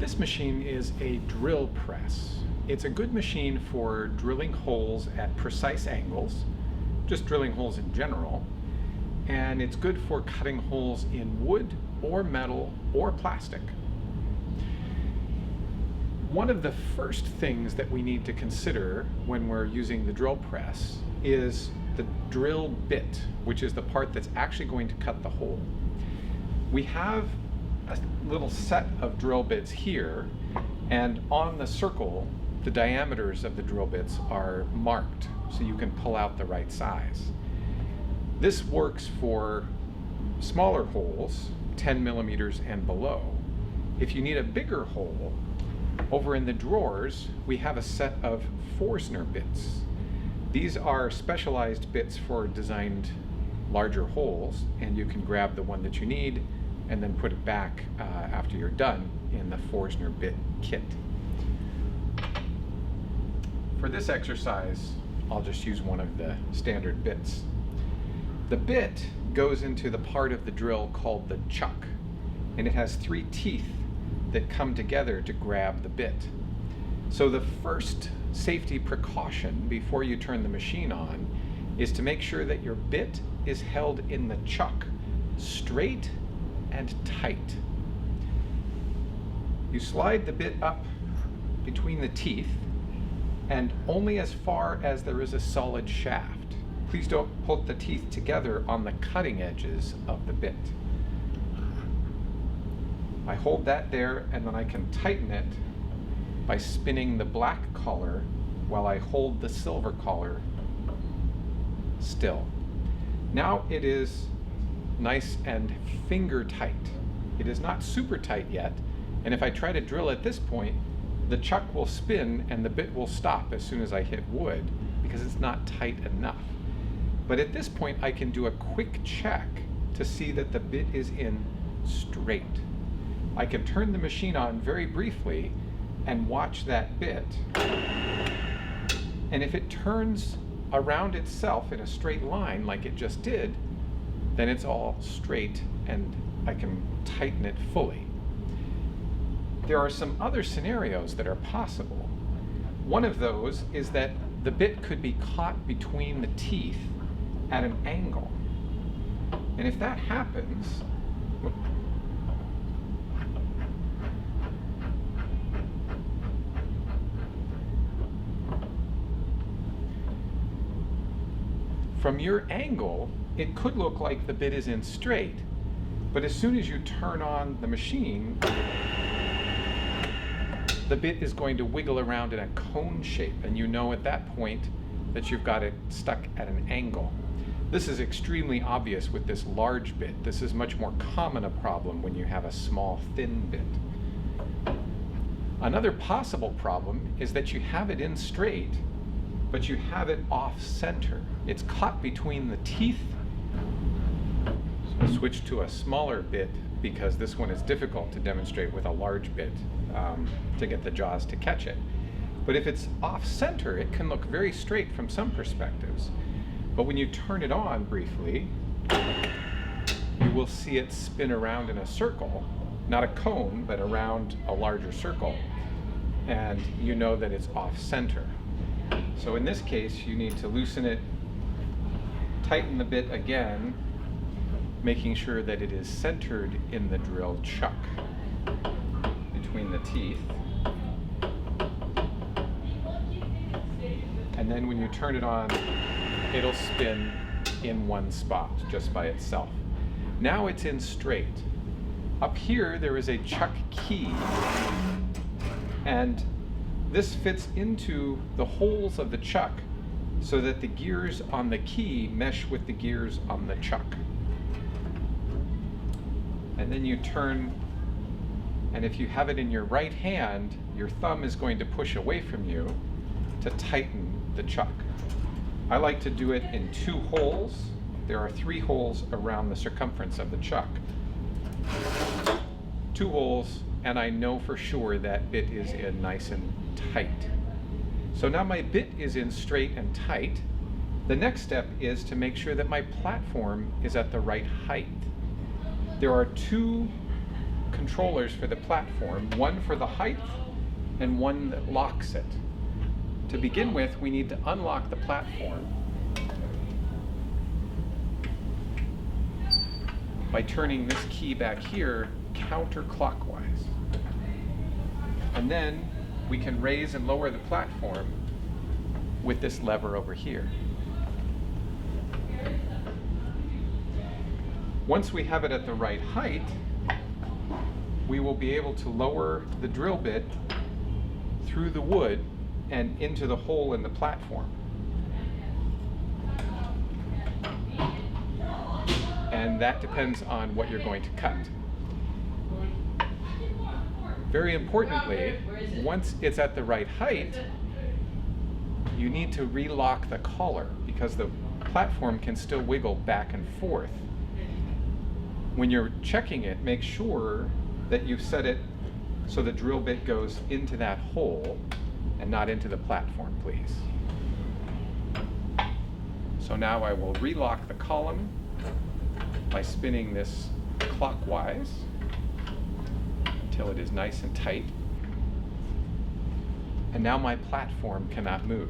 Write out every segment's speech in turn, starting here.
This machine is a drill press. It's a good machine for drilling holes at precise angles, just drilling holes in general, and it's good for cutting holes in wood or metal or plastic. One of the first things that we need to consider when we're using the drill press is the drill bit, which is the part that's actually going to cut the hole. We have a little set of drill bits here, and on the circle, the diameters of the drill bits are marked so you can pull out the right size. This works for smaller holes, 10 millimeters and below. If you need a bigger hole, over in the drawers, we have a set of Forstner Bits. These are specialized bits for designed larger holes, and you can grab the one that you need and then put it back after you're done in the Forstner Bit kit. For this exercise, I'll just use one of the standard bits. The bit goes into the part of the drill called the chuck, and it has 3 teeth that come together to grab the bit. So the first safety precaution before you turn the machine on is to make sure that your bit is held in the chuck straight and tight. You slide the bit up between the teeth and only as far as there is a solid shaft. Please don't put the teeth together on the cutting edges of the bit. I hold that there, and then I can tighten it by spinning the black collar while I hold the silver collar still. Now it is nice and finger tight. It is not super tight yet, and if I try to drill at this point, the chuck will spin and the bit will stop as soon as I hit wood because it's not tight enough. But at this point, I can do a quick check to see that the bit is in straight. I can turn the machine on very briefly and watch that bit. And if it turns around itself in a straight line like it just did, then it's all straight and I can tighten it fully. There are some other scenarios that are possible. One of those is that the bit could be caught between the teeth at an angle. And if that happens, from your angle, it could look like the bit is in straight, but as soon as you turn on the machine, the bit is going to wiggle around in a cone shape, and you know at that point that you've got it stuck at an angle. This is extremely obvious with this large bit. This is much more common a problem when you have a small, thin bit. Another possible problem is that you have it in straight, but you have it off center. It's caught between the teeth. So I'll switch to a smaller bit because this one is difficult to demonstrate with a large bit to get the jaws to catch it. But if it's off center, it can look very straight from some perspectives. But when you turn it on briefly, you will see it spin around in a circle, not a cone, but around a larger circle. And you know that it's off center. So in this case, you need to loosen it, tighten the bit again, making sure that it is centered in the drill chuck between the teeth. And then when you turn it on, it'll spin in one spot just by itself. Now it's in straight. Up here, there is a chuck key, and this fits into the holes of the chuck so that the gears on the key mesh with the gears on the chuck. And then you turn, and if you have it in your right hand, your thumb is going to push away from you to tighten the chuck. I like to do it in 2 holes. There are 3 holes around the circumference of the chuck. 2 holes, and I know for sure that bit is in nice and tight. So now my bit is in straight and tight. The next step is to make sure that my platform is at the right height. There are 2 controllers for the platform, one for the height and one that locks it. To begin with, we need to unlock the platform by turning this key back here counterclockwise. And then we can raise and lower the platform with this lever over here. Once we have it at the right height, we will be able to lower the drill bit through the wood and into the hole in the platform. And that depends on what you're going to cut. Very importantly, once it's at the right height, you need to relock the collar because the platform can still wiggle back and forth. When you're checking it, make sure that you've set it so the drill bit goes into that hole and not into the platform, please. So now I will relock the column by spinning this clockwise until it is nice and tight. And now my platform cannot move.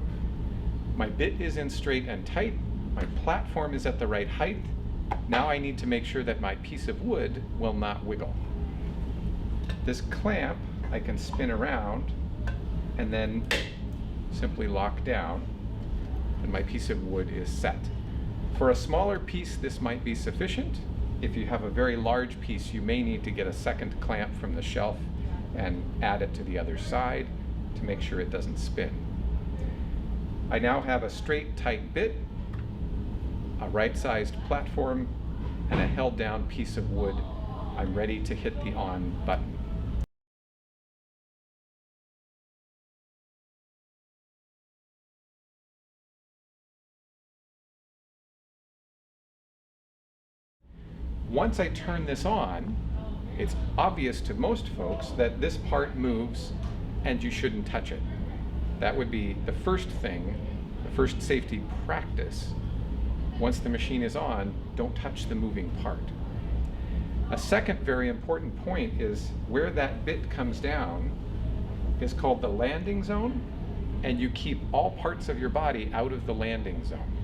My bit is in straight and tight. My platform is at the right height. Now I need to make sure that my piece of wood will not wiggle. This clamp I can spin around and then simply lock down, and my piece of wood is set. For a smaller piece, this might be sufficient. If you have a very large piece, you may need to get a second clamp from the shelf and add it to the other side to make sure it doesn't spin. I now have a straight, tight bit, a right-sized platform, and a held-down piece of wood. I'm ready to hit the on button. Once I turn this on, it's obvious to most folks that this part moves and you shouldn't touch it. That would be the first thing, the first safety practice. Once the machine is on, don't touch the moving part. A second very important point is where that bit comes down is called the landing zone, and you keep all parts of your body out of the landing zone.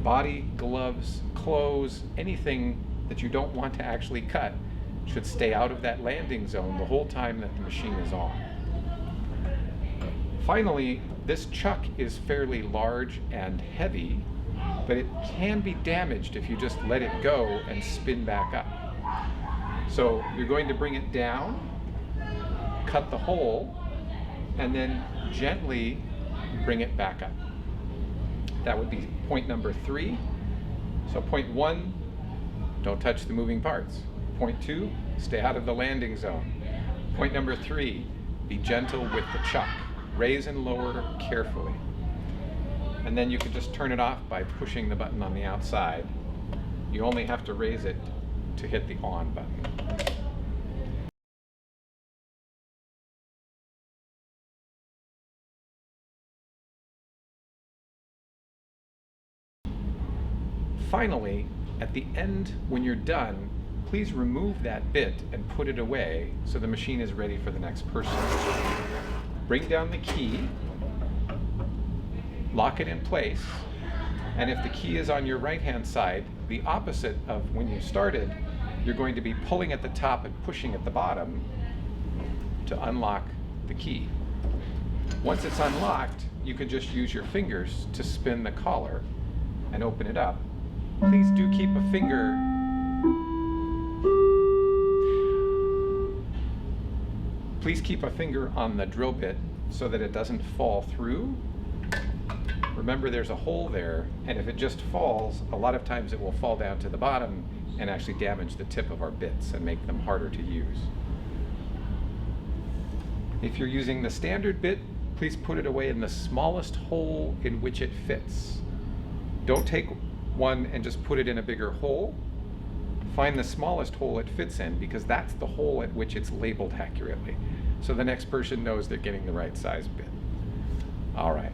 Body, gloves, clothes, anything that you don't want to actually cut should stay out of that landing zone the whole time that the machine is on. Finally, this chuck is fairly large and heavy, but it can be damaged if you just let it go and spin back up. So you're going to bring it down, cut the hole, and then gently bring it back up. That would be point number 3. So point 1, don't touch the moving parts. Point 2, stay out of the landing zone. Point number 3, be gentle with the chuck. Raise and lower carefully. And then you can just turn it off by pushing the button on the outside. You only have to raise it to hit the on button. Finally, at the end, when you're done, please remove that bit and put it away so the machine is ready for the next person. Bring down the key, lock it in place, and if the key is on your right-hand side, the opposite of when you started, you're going to be pulling at the top and pushing at the bottom to unlock the key. Once it's unlocked, you can just use your fingers to spin the collar and open it up. Please do keep a finger on the drill bit so that it doesn't fall through. Remember, there's a hole there, and if it just falls, a lot of times it will fall down to the bottom and actually damage the tip of our bits and make them harder to use. If you're using the standard bit, please put it away in the smallest hole in which it fits. Don't take one and just put it in a bigger hole. Find the smallest hole it fits in, because that's the hole at which it's labeled accurately. So the next person knows they're getting the right size bit. All right.